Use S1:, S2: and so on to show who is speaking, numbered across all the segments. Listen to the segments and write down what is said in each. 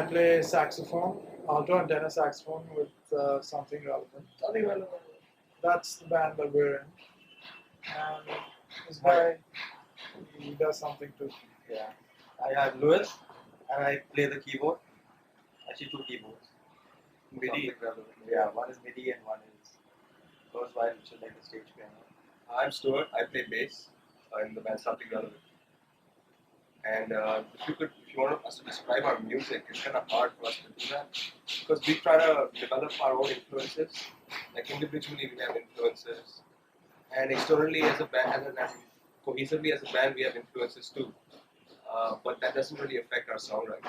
S1: I play saxophone, alto and tenor saxophone with something relevant.
S2: Something relevant.
S1: That's the band that we're in. And this guy, he does something too.
S2: Yeah. I have Lewis, and I play the keyboard. Actually, two keyboards.
S3: MIDI.
S2: Yeah, one is MIDI and one is close by, which is like the stage piano.
S3: I'm Stuart. I play bass in the band Something Relevant. And if you want us to describe our music, it's kind of hard for us to do that because we try to develop our own influences. Like individually, we have influences, and externally, as a band, as cohesively as a band, we have influences too. But that doesn't really affect our songwriting.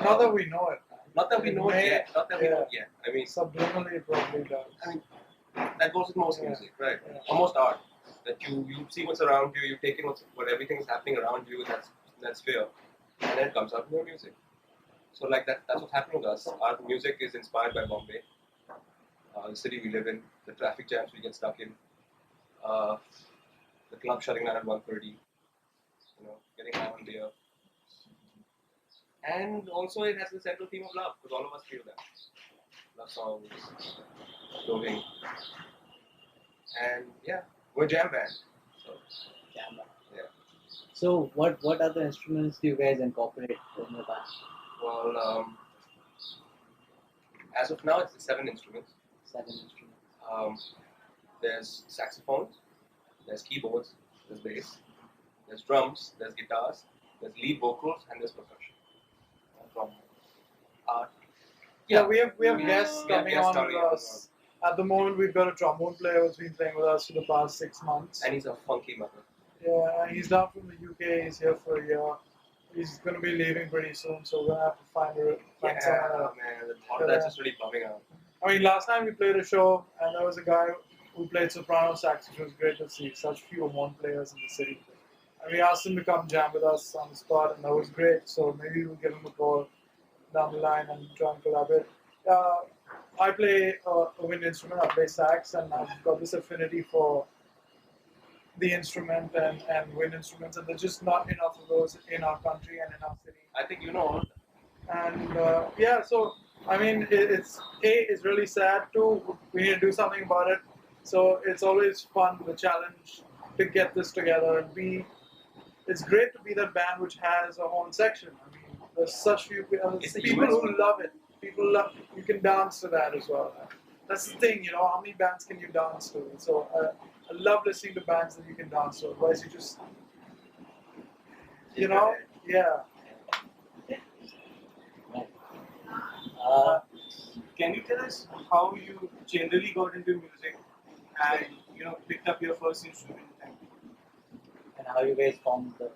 S1: Not that we know it.
S3: Not that we know it yet. Not that we know it yet. I mean,
S1: Subliminally, it probably does.
S3: I mean, that goes with most
S1: Yeah.
S3: music, right?
S1: Yeah.
S3: Almost art. That you see what's around you, you take in what everything is happening around you in that sphere, and then it comes out in your music. So like that's what's happening with us. Our music is inspired by Bombay, the city we live in, the traffic jams we get stuck in, the club shutting down at 1:30, getting high on beer. And also it has the central theme of love, because all of us feel that. Love songs, clothing. And yeah, we're a jam band. So
S4: Jam band.
S3: yeah.
S4: So what other instruments do you guys incorporate in your band?
S3: Well, as of now, it's 7 instruments.
S4: 7 instruments.
S3: There's saxophones, there's keyboards, there's bass, there's drums, there's guitars, there's lead vocals, and there's percussion. From art.
S1: Yeah, we have guests
S3: We have
S1: coming
S3: guests
S1: on
S3: coming
S1: with
S3: on.
S1: us. At the moment, we've got a trombone player who's been playing with us for the past 6 months.
S3: And he's a funky mother.
S1: Yeah, and he's down from the UK. He's here for a year. He's going to be leaving pretty soon, so we're going to have to find
S3: Yeah,
S1: someone.
S3: man, the thought of that's just really bumming out.
S1: I mean, last time we played a show, and there was a guy who played soprano sax, which was great to see. Such few horn players in the city. And we asked him to come jam with us on the spot, and that was great. So maybe we'll give him a call down the line and try and collaborate. I play a wind instrument, I play sax, and I've got this affinity for the instrument and wind instruments, and there's just not enough of those in our country and in our city.
S3: I think you know all of that.
S1: And yeah, so I mean, it's really sad too. We need to do something about it. So it's always fun, the challenge to get this together. And it's great to be that band which has a horn section. I mean, there's such few people
S3: It's the
S1: people
S3: US
S1: who love it. People love. You can dance to that as well. That's the thing, how many bands can you dance to? So I love listening to bands that you can dance to. Otherwise, you just, yeah.
S5: Can you tell us how you generally got into music and picked up your first instrument?
S4: And how you guys formed the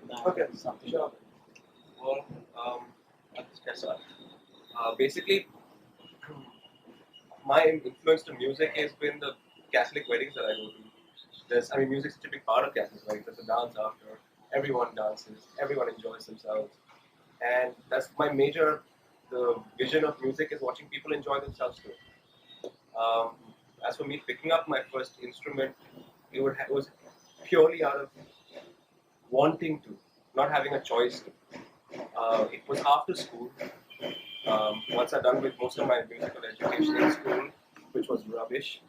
S4: band?
S1: Okay,
S4: Something.
S1: sure.
S3: Well, basically, my influence to music has been the Catholic weddings that I go to. Music's such a big part of Catholic weddings. There's a dance after. Everyone dances. Everyone enjoys themselves. And that's the vision of music is watching people enjoy themselves too. As for me picking up my first instrument, it was purely out of wanting to, not having a choice to. It was after school. Once I'd done with most of my musical education in school, which was rubbish,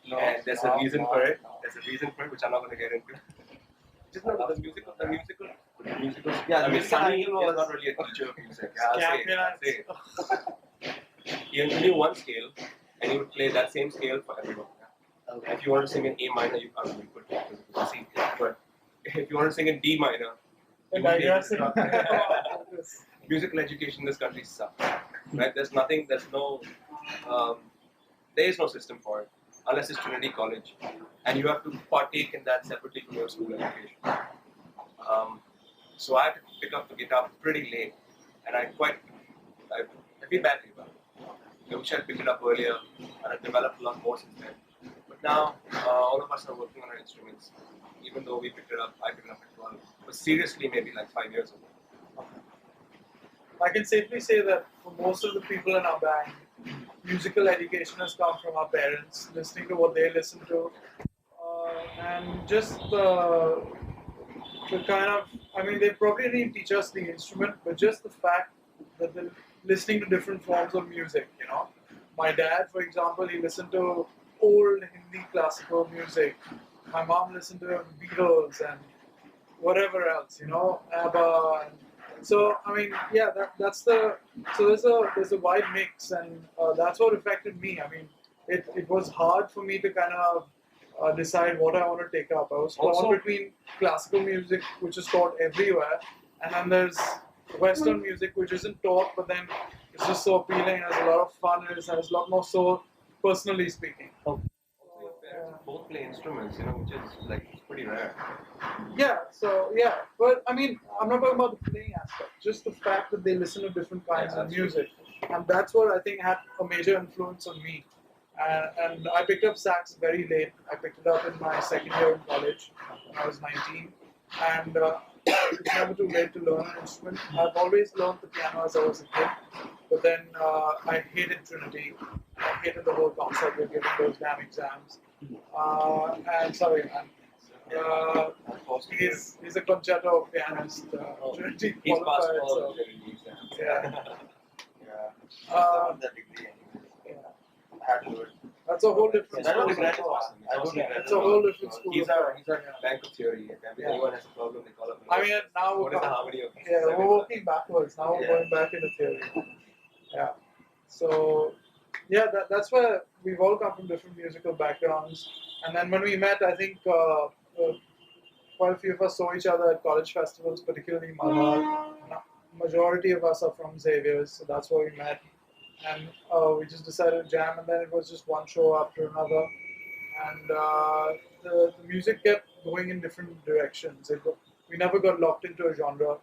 S3: and there's a reason for it. There's a reason for it, which I'm not going to get into. Just know the musical.
S2: Yeah,
S3: I mean,
S2: musical
S3: Sunny
S2: idol
S3: is
S2: was-
S3: not really a teacher of music. I'll say it.
S1: Yeah.
S3: He only knew one scale, and he would play that same scale for everyone.
S4: Okay.
S3: If you want to sing in A minor, you can't really put it because it's C. But if you want to sing in D minor, you won't be able to start. Musical education in this country sucks. Right? There is no system for it unless it's Trinity College, and you have to partake in that separately from your school education. So I had to pick up the guitar pretty late, and I feel badly about it. I wish I'd picked it up earlier, and I'd developed a lot more since then. But now, all of us are working on our instruments. Even though I picked it up at 12. But seriously, maybe like 5 years ago.
S1: I can safely say that for most of the people in our band, musical education has come from our parents, listening to what they listen to, and just the kind of, they probably didn't teach us the instrument, but just the fact that they're listening to different forms of music. You know, my dad, for example, he listened to old Hindi classical music. My mom listened to Beatles and whatever else, you know, ABBA. So I mean, yeah, that's the so there's a wide mix, and that's what affected me. I mean, it was hard for me to kind of decide what I want to take up. I was torn
S3: Also-
S1: between classical music, which is taught everywhere, and then there's Western music, which isn't taught, but then it's just so appealing, has a lot of fun, and it has a lot more soul, personally speaking.
S3: Also, your parents both play instruments, you know, which is like pretty rare.
S1: Yeah, so yeah, but I mean, I'm not talking about the playing aspect, just the fact that they listen to different kinds
S3: Yeah,
S1: of
S3: that's true.
S1: music, and that's what I think had a major influence on me. And I picked up sax very late. I picked it up in my second year in college when I was 19, and it's never too late to learn an instrument. I've always learned the piano as I was a kid, but then I hated Trinity. I hated the whole concept of giving those damn exams. And sorry, man. He's a concerto pianist, Trinity
S3: He's passed
S1: qualified.
S3: all
S1: So,
S3: of the exams.
S1: yeah.
S2: Yeah.
S1: Uh,
S2: The degree anyways.
S1: yeah.
S2: I had to do it.
S1: That's a whole different
S3: I don't
S1: school.
S3: regret it.
S1: of thought.
S3: Awesome.
S2: I don't
S3: Awesome.
S2: regret
S1: It's a whole different school.
S3: He's
S1: of
S3: our
S1: thought.
S3: he's our
S1: Yeah.
S3: bank of theory. If
S1: Yeah.
S3: anyone has a problem, they call up.
S1: I mean, now
S3: What is the harmony of?
S1: yeah, we're
S3: seven?
S1: working backwards. Now we're
S2: Yeah.
S1: going back into theory. Yeah. So, yeah, that's where we've all come from different musical backgrounds. And then when we met, I think quite a few of us saw each other at college festivals, particularly Malhar. Majority of us are from Xavier's, so that's where we met. And we just decided to jam, and then it was just one show after another. And the music kept going in different directions. We never got locked into a genre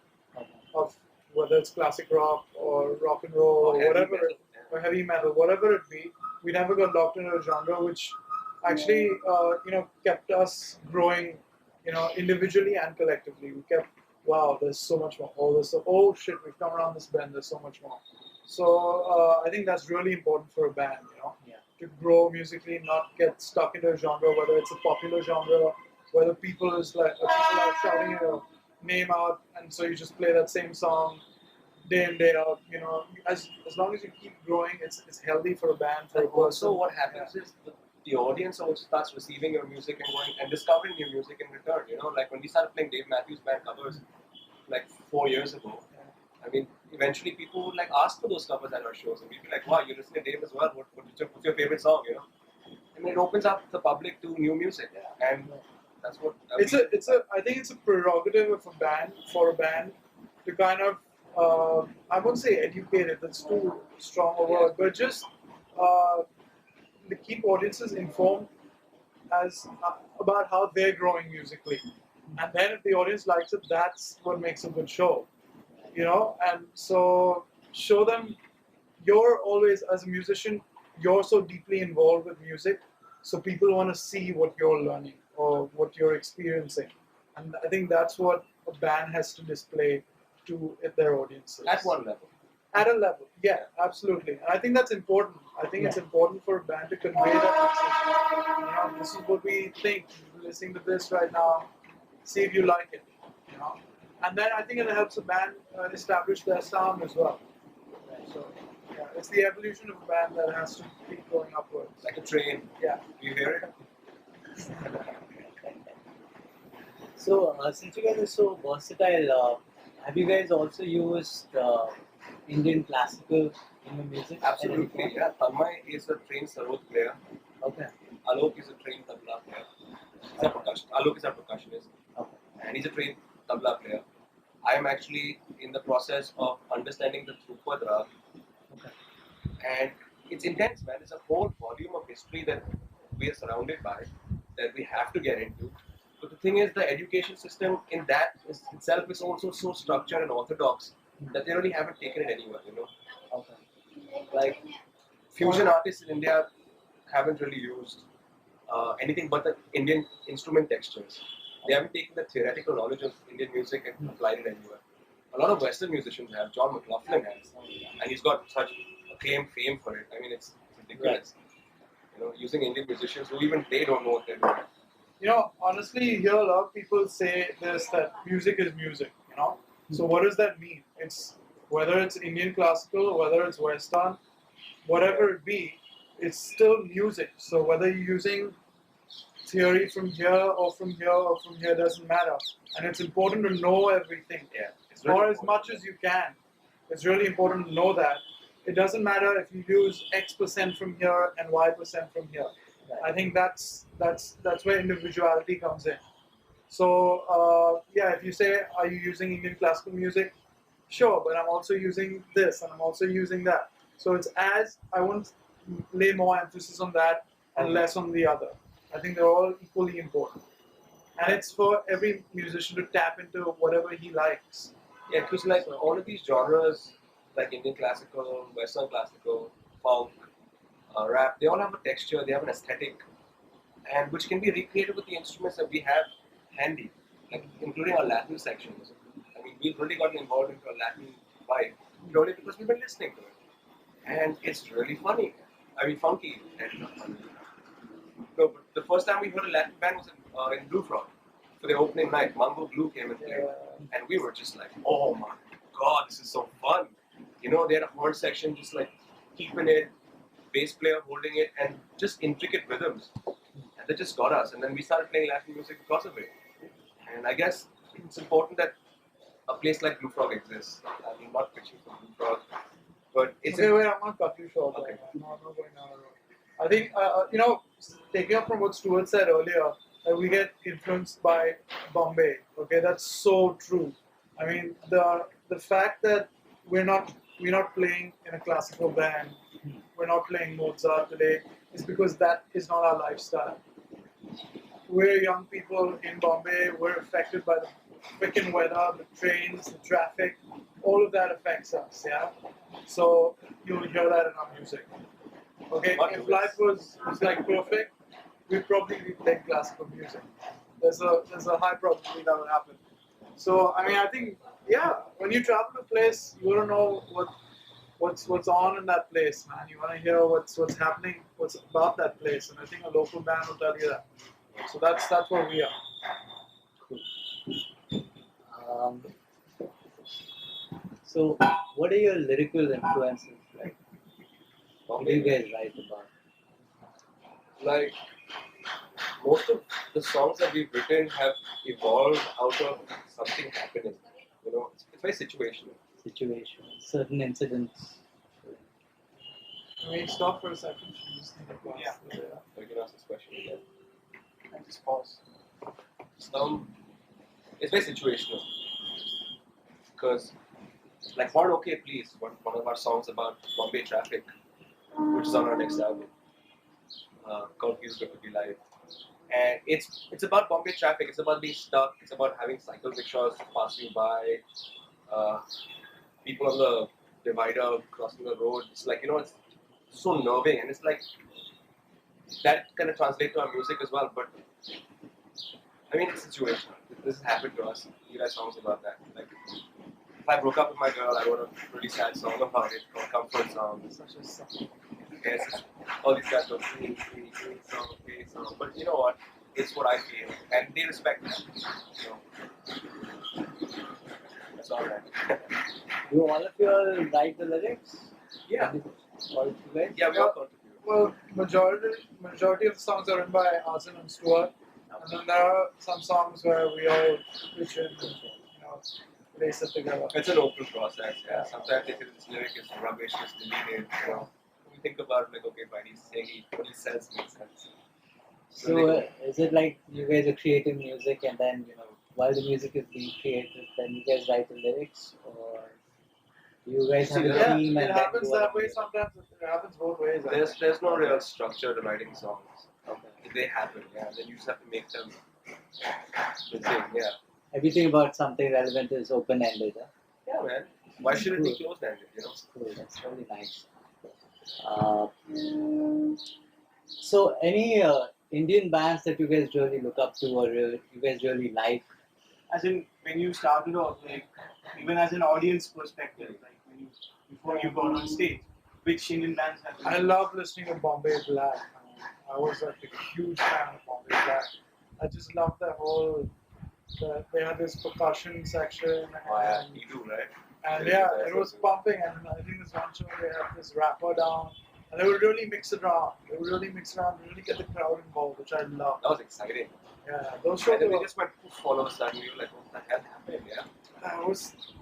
S1: of whether it's classic rock or rock and roll or
S3: heavy
S1: whatever,
S3: metal,
S1: or heavy metal, whatever it be. We never got locked into a genre, which actually kept us growing, individually and collectively. We kept, wow, there's so much more. Oh shit, we've come around this bend. There's so much more. So I think that's really important for a band,
S4: Yeah.
S1: to grow musically, not get stuck into a genre, whether it's a popular genre, whether people are shouting your name out, and so you just play that same song day in day out. As long as you keep growing, it's healthy for a band. For
S3: And
S1: a person.
S3: also, what happens is the audience also starts receiving your music and going and discovering new music in return. You know, like when we started playing Dave Matthews Band covers, like 4 years ago. I mean, eventually people would like ask for those covers at our shows, and we'd be like, "Wow, you listen to Dave as well? What's your favorite song?" You know, and it opens up the public to new music, and that's what
S1: I think it's a prerogative of a band for a band to kind of I won't say educated, that's too strong a word, but just to keep audiences informed as about how they're growing musically, and then if the audience likes it, that's what makes a good show, and so show them you're always, as a musician, you're so deeply involved with music, so people want to see what you're learning or what you're experiencing, and I think that's what a band has to display to their audiences.
S3: at one level.
S1: At a level, yeah, absolutely. And I think that's important. I think it's important for a band to convey that message. This is what we think. You're listening to this right now. See if you like it. And then I think it helps a band establish their sound as well. So, yeah, it's the evolution of a band that has to keep going upwards.
S3: Like a train.
S1: Yeah.
S3: Do you hear it?
S4: So, since you guys are so versatile, have you guys also used Indian classical in your music?
S3: Absolutely. Yeah. Tanmay is a trained sarod player.
S4: Okay.
S3: Alok is a trained tabla player. Alok is a percussionist,
S4: Okay.
S3: and he's a trained tabla player. I am actually in the process of understanding the Dhrupad Rag,
S4: Okay.
S3: and it's intense, man. It's a whole volume of history that we are surrounded by, that we have to get into. But the thing is, the education system in that itself is also so structured and orthodox that they really haven't taken it anywhere.
S4: Okay.
S3: Like fusion artists in India haven't really used anything but the Indian instrument textures. They haven't taken the theoretical knowledge of Indian music and applied it anywhere. A lot of Western musicians have. John McLaughlin has, and he's got such acclaim, fame for it. I mean, it's ridiculous. Using Indian musicians who even they don't know what they're doing.
S1: Honestly, you hear a lot of people say this, that music is music, So what does that mean? It's whether it's Indian classical or whether it's Western, whatever it be, it's still music. So whether you're using theory from here or from here or from here doesn't matter. And it's important to know everything,
S3: Yeah, it's really
S1: or as
S3: important.
S1: much as you can. It's really important to know that. It doesn't matter if you use X% from here and Y% from here. I think that's where individuality comes in. So yeah, if you say, are you using Indian classical music? Sure, but I'm also using this and I'm also using that. So it's as I won't lay more emphasis on that and less on the other. I think they're all equally important. And it's for every musician to tap into whatever he likes.
S3: Yeah, because like all of these genres, like Indian classical, Western classical, funk, rap, they all have a texture, they have an aesthetic, and which can be recreated with the instruments that we have handy, like including our Latin sections. I mean, we've really gotten involved into a Latin vibe purely because we've been listening to it, and it's really funny. I mean, funky and not funny. No, but the first time we heard a Latin band was in Blue Frog for the opening night. Mango Blue came and played, and we were just like, "Oh my god, this is so fun!" You know, they had a horn section, just like keeping it, bass player holding it, and just intricate rhythms, and they just got us. And then we started playing Latin music because of it. And I guess it's important that a place like Blue Frog exists. I mean, not pitching for Blue Frog, but it's
S1: Okay, wait, I'm not cut you short.
S3: Okay.
S1: I'm not going down the road. I think, you know, taking up from what Stuart said earlier, that we get influenced by Bombay. Okay, that's so true. I mean, the fact that we're not playing in a classical band, we're not playing Mozart today, is because that is not our lifestyle. We're young people in Bombay. We're affected by the freaking weather, the trains, the traffic. All of that affects us. Yeah. So you'll hear that in our music. Okay. If life was like perfect, we'd probably be playing classical music. There's a high probability that would happen. So I mean, I think yeah, when you travel to a place, you want to know what's on in that place, man. You want to hear what's happening, what's about that place, and I think a local band will tell you that. So that's where we are.
S4: Um, so, what are your lyrical influences? Like, what do you guys write about?
S3: like most of the songs that we've written have evolved out of something happening. You know, it's very situational.
S4: Situations, certain incidents.
S1: Can we stop for a second? You just need to pause.
S5: Yeah.
S3: So you can ask this question again.
S5: And just pause.
S3: It's very situational because, like, Horn OK Please, one of our songs about Bombay traffic, which is on our next album, Curfew's Going to Be Live. And it's about Bombay traffic. It's about being stuck. It's about having cycle rickshaws passing by, people on the divider crossing the road. It's like, you know, it's so nerving, and it's like that kind of translates to our music as well. But I mean, it's situational. This has happened to us. We write songs about that. Like, if I broke up with my girl, I wrote a really sad song about it, called Comfort Song.
S1: Such a song.
S3: Yes, all these guys go, song. But you know what? It's what I feel, and they respect that. You know, that's all right.
S4: Do all of you all write the lyrics?
S3: Yeah,
S4: All of you guys?
S3: yeah, we all contribute.
S1: Well, majority of the songs are written by Asin and Stuart, and then there are some songs where we all pitch in and place it together.
S3: It's an open process. Yeah, sometimes they feel this lyric is rubbish, just delete it. You know, we think about it like, okay, fine, he's saying what he says makes sense.
S4: So, is it like you guys are creating music and then, while the music is being created, then you guys write the lyrics? Or do you guys have a
S1: Yeah,
S4: team
S1: it
S4: and
S1: happens
S4: then
S1: that way sometimes. It happens both ways.
S3: There's no real structure to writing songs. They happen, yeah. Then you just have to make them. Yeah.
S4: everything about something relevant is open-ended? Huh?
S3: Yeah, man. Why should it be closed-ended? You know.
S4: Cool, that's really nice. So, any Indian bands that you guys really look up to or you guys really like?
S5: As in, when you started off, like, even as an audience perspective, like, before you got on stage, which Indian bands have you
S1: I love listening to Bombay Black. I was like a huge fan of Bombay Black. I just love the whole. They had this percussion section.
S3: Oh, yeah,
S1: And
S3: you do, right?
S1: And yeah, it was pumping, and I think this one show they had this rapper down, and they would really mix it around. They would really mix it around, really get the crowd involved, which I love.
S3: That was exciting.
S1: Yeah, those shows
S3: And then
S1: were.
S3: we just went poof all of a sudden. We were like, what the hell happened? Yeah.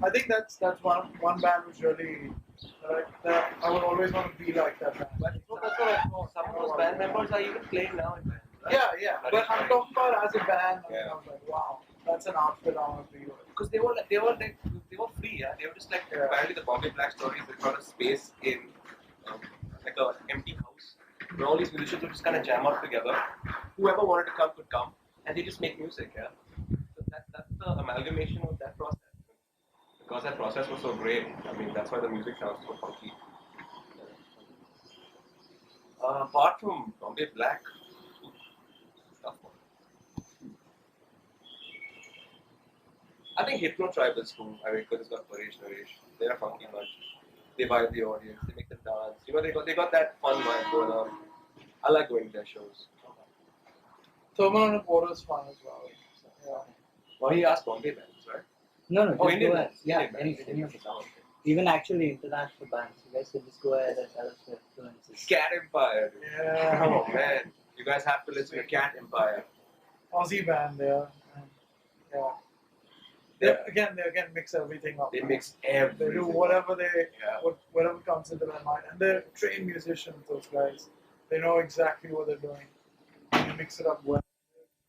S1: I think that's one band was really that I would always want to be like that band.
S3: But that's what I know. Some of those band members are even playing now in bands. Right?
S1: Yeah. But I'm talking about as a band.
S3: Yeah.
S1: I was like, wow, that's an outfit I want to be with.
S3: Because they were free. Yeah. They were just like
S1: Yeah.
S3: apparently the Bombay Black Stories. They found a space in like a empty house where all these musicians would just kind of jam out together. Whoever wanted to come could come, and they just make music. Yeah. So that's the amalgamation of that process. Because that process was so great. I mean, that's why the music sounds so funky. Apart from Bombay Black, tough one. I think Hypno Tribe is cool. I mean, because it's got Paresh Naresh. They're a funky bunch. They vibe the audience. They make them dance. You know, they got that fun vibe going on. I like going to their shows.
S1: Thermal on the Border is fun as well. So, yeah.
S3: Well, he asked Bombay bands, right?
S4: No,
S3: Oh,
S4: just
S3: Indian
S4: go ahead.
S3: bands.
S4: Yeah,
S3: Indian
S4: any
S3: bands.
S4: of the even actually international bands. You guys can just go ahead and tell us your influences.
S3: Cat Empire. Dude.
S1: Yeah.
S3: Oh man, you guys have to listen to Cat Empire.
S1: Aussie band there. And, yeah. They again mix everything up.
S3: They
S1: man.
S3: mix
S1: They
S3: everything.
S1: do whatever
S3: Yeah.
S1: whatever comes into their mind, and they're trained musicians. Those guys, they know exactly what they're doing. They mix it up well.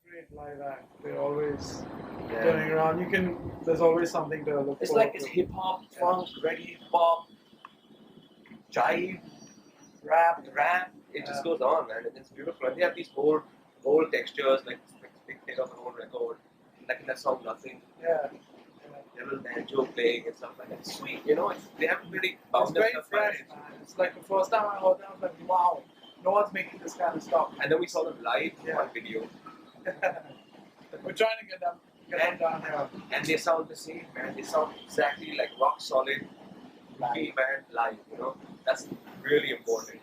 S1: They're great live act. They're always turning around. There's always something to look.
S3: It's
S1: forward
S3: like it's
S1: to.
S3: hip hop, funk, reggae, pop, jive, rap. It just goes on, man. And it's beautiful. And they have these old textures, like they take off an old record, like in that song Nothing.
S1: Yeah.
S3: Their little banjo playing and stuff like that. It's sweet, you know. They haven't really
S1: It's
S3: bound
S1: very
S3: themselves
S1: fresh,
S3: by it.
S1: man. It's like the first time I heard them, I was like, wow, no one's making this kind of stuff.
S3: And then we saw them live
S1: Yeah.
S3: on video,
S1: We're trying to get them down here.
S3: and they sound the same, man. They sound exactly like rock solid movie band live. You know, that's really important.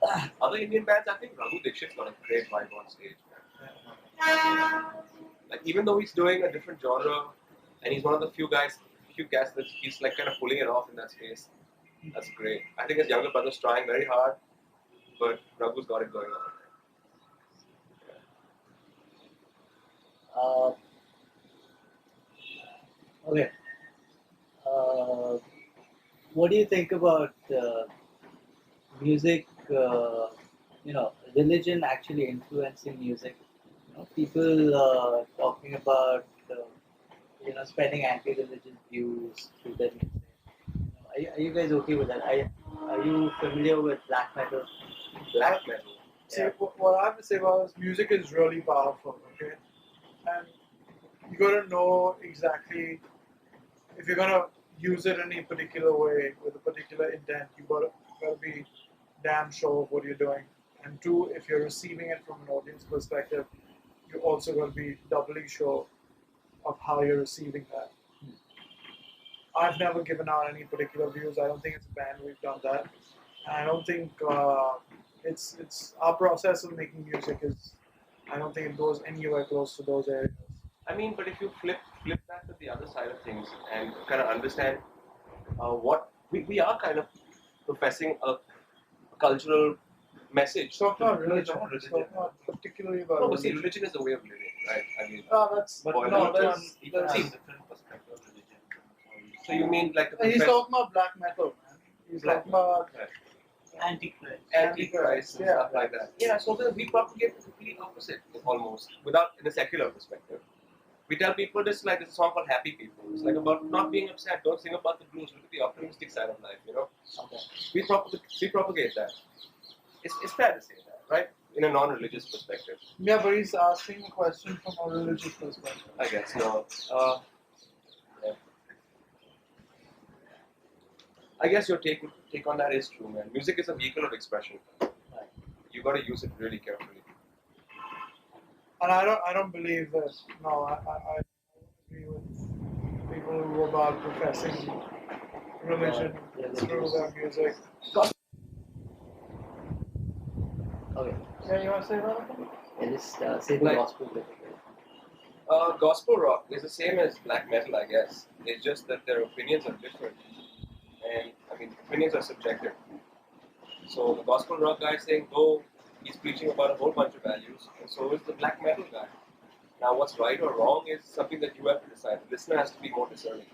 S3: Yeah. Other Indian bands, I think Raghu Dixit's got a great vibe on stage, man. Like even though he's doing a different genre, and he's one of the few guys that he's like kind of pulling it off in that space. That's great. I think his younger brother's trying very hard, but Raghu's got it going on.
S4: Okay. What do you think about music? Religion actually influencing music. People talking about spreading anti-religion views through their music. Are you guys okay with that? Are you familiar with black metal?
S3: Black metal.
S1: See, what I have to say about this, music is really powerful, okay? And you gotta know exactly if you're gonna use it in a particular way with a particular intent. You gotta be damn sure of what you're doing. And two, if you're receiving it from an audience perspective, you also gotta be doubly sure of how you're receiving that. I've never given out any particular views. I don't think it's a band we've done that. And I don't think it's our process of making music is. I don't think it goes anywhere close to those areas.
S3: I mean, but if you flip that to the other side of things and kind of understand what we are kind of professing a cultural message.
S1: It's not
S3: to-
S1: religion.
S3: not
S1: It's not particularly about
S3: No, but see,
S1: religion.
S3: religion is a way of living, right? I mean,
S1: That's
S3: But
S1: no.
S3: each
S1: There's,
S3: one
S1: there's,
S3: has different perspective of religion. So you mean like the
S1: he's
S3: profess-
S1: talking about black metal, man. He's
S3: Black
S1: talking about
S5: Antichrist.
S3: Antichrist and
S1: Yeah.
S3: stuff like that. Yeah, so we propagate the complete opposite, almost, without in a secular perspective. We tell people this like this song called Happy People. It's like about not being upset, don't sing about the blues, look at the optimistic side of life, you know?
S4: Okay.
S3: We propagate that. It's fair to say that, right? In a non-religious perspective.
S1: yeah, but he's asking a question from a religious perspective.
S3: I guess, no. Yeah. I guess your take on that is true, man. Music is a vehicle of expression. You got to use it really carefully.
S1: And I don't believe that. No, I agree with people who are about professing religion through their music.
S4: Okay.
S1: Yeah, you want to say that?
S4: Yeah, just say the
S3: Like-
S4: gospel bit.
S3: Gospel rock is the same as black metal, I guess. It's just that their opinions are different. And I mean, opinions are subjective. So the gospel rock guy is saying, oh, he's preaching about a whole bunch of values, and so is the black metal guy. Now, what's right or wrong is something that you have to decide. The listener has to be more discerning.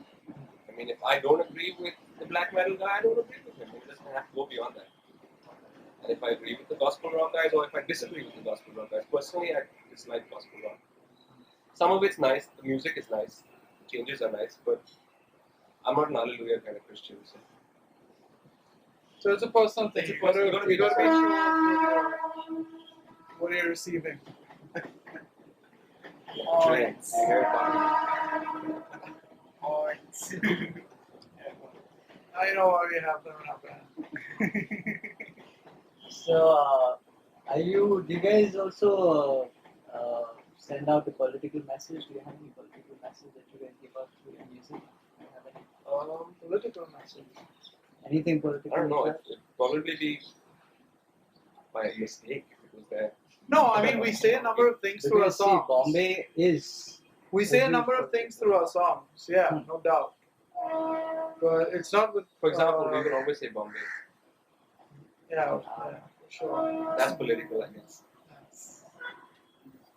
S3: I mean, if I don't agree with the black metal guy, I don't agree with him. It doesn't have to go beyond that. And if I agree with the gospel rock guys, or if I disagree with the gospel rock guys, personally, I dislike gospel rock. Some of it's nice, the music is nice, the changes are nice, but I'm not an hallelujah kind of Christian.
S1: So it's a personal thing.
S3: It's a
S1: You gotta
S3: personal-
S1: be sure what you're receiving.
S3: Trains, you hear about
S1: I know why we have them in our band.
S4: So, do you guys also send out a political message? Do you have any political message that you guys give out through your music? Do you have any,
S1: Political message.
S4: anything political?
S3: I don't know,
S4: like
S3: it'd probably be by mistake if it was there.
S1: No, I mean we say a number of things
S4: that?
S1: through our
S4: Because see,
S1: songs.
S4: Bombay is.
S1: We say a number of things through our songs. Yeah, no doubt. But it's not with.
S3: For example, we will always say Bombay.
S1: Yeah, for sure.
S3: That's political, I guess.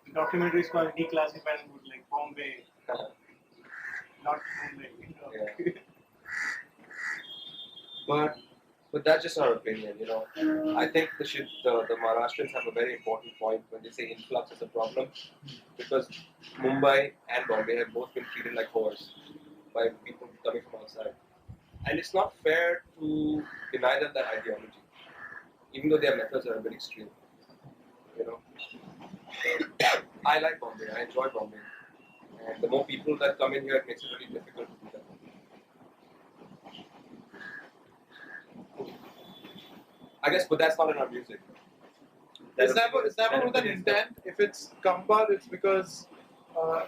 S5: The documentary is called Declassified Good, like Bombay, not Bombay.
S3: Yeah. But that's just our opinion, you know. I think the Maharashtrians have a very important point when they say influx is a problem, because Mumbai and Bombay have both been treated like whores by people coming from outside, and it's not fair to deny them that ideology, even though their methods are a bit extreme. You know, I like Bombay. I enjoy Bombay, and the more people that come in here, it makes it really difficult to do that. I guess, but that's not in our music.
S1: It's never with an intent. If it's come about, it's because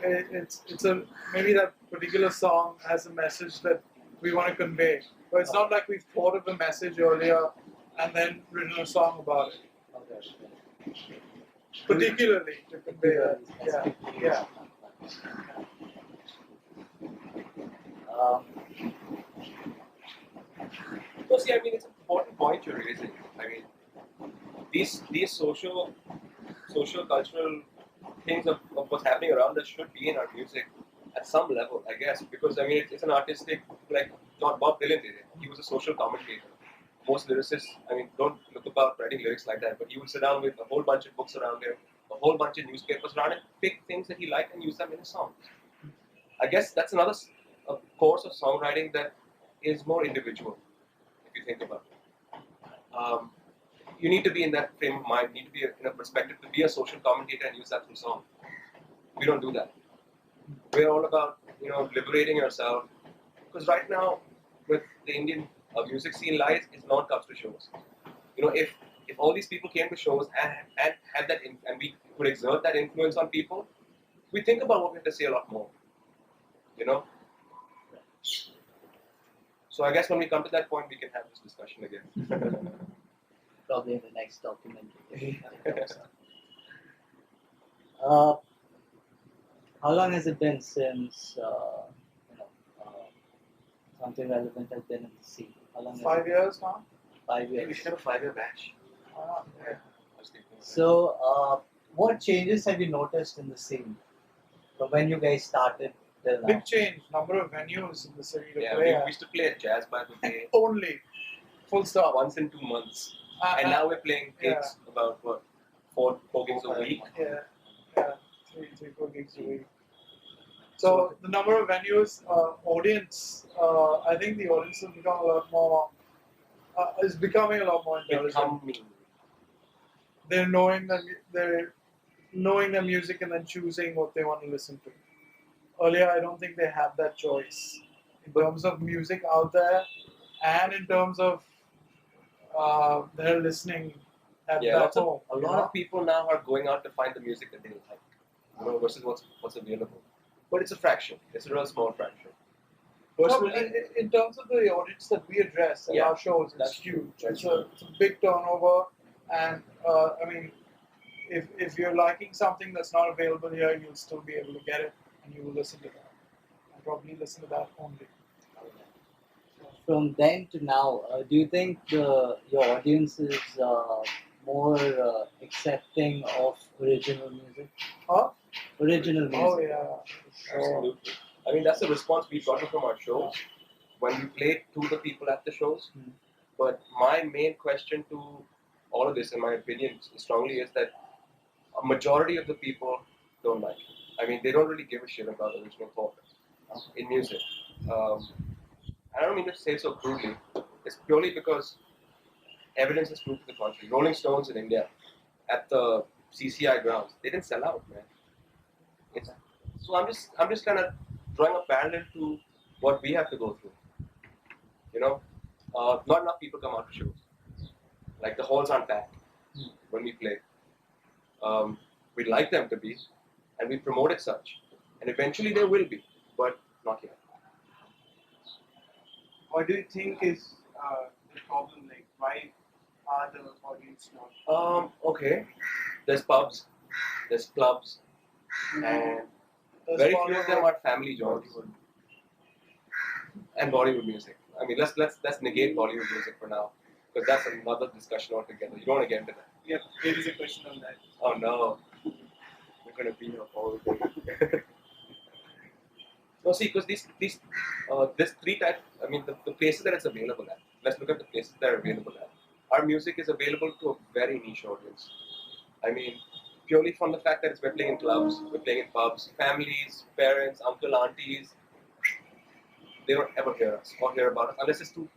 S1: it's a maybe that particular song has a message that we want to convey. But it's not like we've thought of a message earlier and then written a song about it.
S4: Okay.
S1: Particularly to convey that. Yeah.
S3: So see, I mean, it's an important point you're raising. I mean, these social cultural things of what's happening around us should be in our music at some level, I guess, because I mean, it's an artistic, like Bob Dylan did it. He was a social commentator. Most lyricists, I mean, don't look about writing lyrics like that, but he would sit down with a whole bunch of books around him, a whole bunch of newspapers around him, pick things that he liked and use them in his songs. I guess that's another course of songwriting that is more individual, if you think about it. You need to be in that frame of mind, you need to be in a perspective to be a social commentator and use that through song. We don't do that. We're all about, you know, liberating yourself, because right now, with the Indian music scene lies is no one comes to shows. You know, if all these people came to shows and had that and we could exert that influence on people, we think about what we have to say a lot more. You know. So I guess when we come to that point, we can have this discussion again.
S4: Probably in the next documentary. How long has it been since something relevant has been in the scene? How long?
S1: 5 years now.
S4: 5
S3: Maybe we
S4: years.
S3: should have a 5-year batch.
S1: Yeah.
S3: I was thinking that.
S4: So, what changes have you noticed in the scene from when you guys started till now?
S1: Big change. Number of venues in the city to
S3: Yeah,
S1: play
S3: we
S1: at.
S3: used to play at Jazz by the Bay
S1: Only. Full stop.
S3: once in 2 months, and now we're playing gigs about what 4 gigs a week.
S1: Yeah, 3-4 gigs a week. So the number of venues, audience, I think the audience has become a lot more, is becoming a lot more intelligent.
S3: Becoming.
S1: They're knowing their music and then choosing what they want to listen to. Earlier, I don't think they had that choice in terms of music out there, and in terms of their listening at back home.
S3: A lot of people now are going out to find the music that they like, you know, versus what's available. But it's a fraction. It's a real small fraction. Personally,
S1: in terms of the audience that we address at our shows, it's
S3: that's
S1: huge.
S3: That's
S1: It's a big turnover, and I mean, if you're liking something that's not available here, you'll still be able to get it, and you will listen to that, and probably listen to that only.
S4: From then to now, do you think your audience is more accepting of original music?
S1: Huh?
S4: Original music.
S1: Oh yeah.
S3: Absolutely. I mean, that's the response we've gotten from our shows when we play to the people at the shows.
S4: Hmm.
S3: But my main question to all of this, in my opinion, strongly is that a majority of the people don't like it. I mean, they don't really give a shit about original thought in music. I don't mean to say so crudely. It's purely because evidence has proved to the contrary. Rolling Stones in India at the CCI grounds, they didn't sell out, man. So I'm just kind of drawing a parallel to what we have to go through. You know, not enough people come out to shows. Like the halls aren't packed when we play. We'd like them to be, and we promote it such. And eventually there will be, but not yet.
S5: What do you think is the problem? Like, why are the audience not?
S3: Okay. There's pubs, there's clubs, and
S1: There's
S3: very few of them
S1: Bollywood.
S3: are family joints. And Bollywood music. I mean, let's negate Bollywood music for now, because that's another discussion altogether. You don't want to get into that.
S5: Yeah, there is a question on that.
S3: Oh no, we're gonna be here all day. No, see, because this three types. I mean, the places that it's available at. Let's look at the places that are available at. Our music is available to a very niche audience. I mean, purely from the fact that we're playing in clubs, we're playing in pubs, families, parents, uncle, aunties. They don't ever hear us or hear about us unless it's to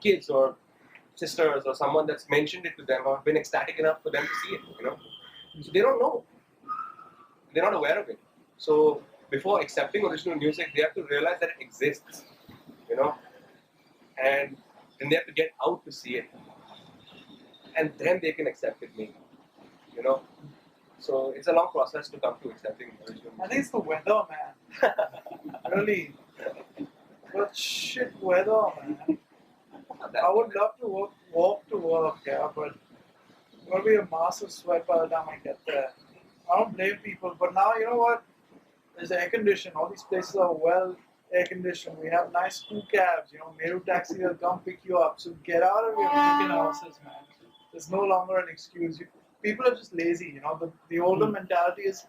S3: kids or sisters or someone that's mentioned it to them or been ecstatic enough for them to see it. You know, so they don't know. They're not aware of it. So before accepting original music, they have to realize that it exists. You know, and then they have to get out to see it, and then they can accept it. Maybe. You know, so it's a long process to come to accepting original
S1: I
S3: music.
S1: think it's the weather, man. Really. But shit weather, man. I would love to walk to work, yeah, but it's gonna be a massive sweat by the time I get there. I don't blame people, but now you know what? There's air conditioning. All these places are well air conditioned. We have nice school cabs. You know, Meru Taxi will come pick you up. So get out of your freaking houses, man. There's no longer an excuse. People are just lazy. You know, the older mentality is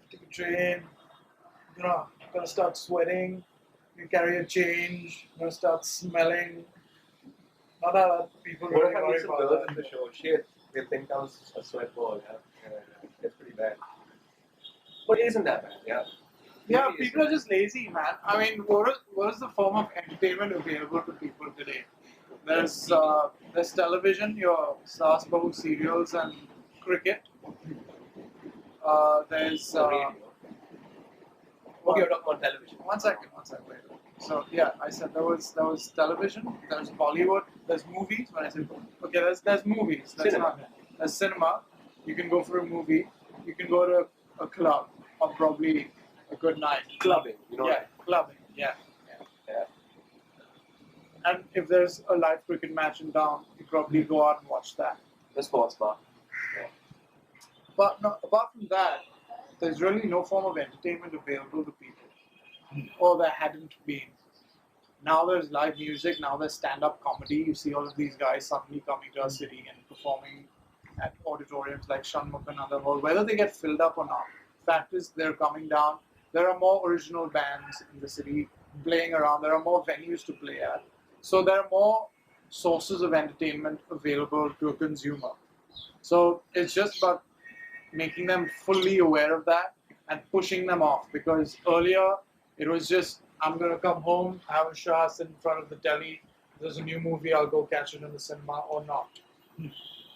S1: take a train. You know, you're gonna start sweating. You carry a change. You're gonna start smelling. Not that people
S3: What
S1: really
S3: if I
S1: worry
S3: meet some
S1: about
S3: girls
S1: that.
S3: in the show? Shit, they'll think I was a sweat ball. Yeah, it's pretty bad. But it isn't that bad. Yeah.
S1: Yeah,
S3: Really
S1: people are
S3: isn't.
S1: just lazy, man. I mean, what is the form of entertainment available to people today? There's television, your Saas Bahu serials and cricket. There's
S3: So radio. Okay, you're talking about television.
S1: one second, wait. So yeah, I said there was television, there's Bollywood, there's movies. When I said okay, there's movies. That's
S3: Cinema.
S1: not there's cinema. You can go for a movie. You can go to a club or probably a good night.
S3: Clubbing, you know.
S1: Yeah, clubbing. Yeah.
S3: Yeah.
S1: And if there's a live cricket match in town, you probably go out and watch that.
S3: The sports bar.
S1: But no, apart from that, there's really no form of entertainment available to people, or there hadn't been. Now there's live music. Now there's stand-up comedy. You see all of these guys suddenly coming to our city and performing at auditoriums like Shanmukh and other hall. Whether they get filled up or not, fact is they're coming down. There are more original bands in the city playing around. There are more venues to play at. So there are more sources of entertainment available to a consumer. So it's just about making them fully aware of that and pushing them off, because earlier it was just, I'm going to come home, have a shower, sit in front of the telly. If there's a new movie, I'll go catch it in the cinema or not.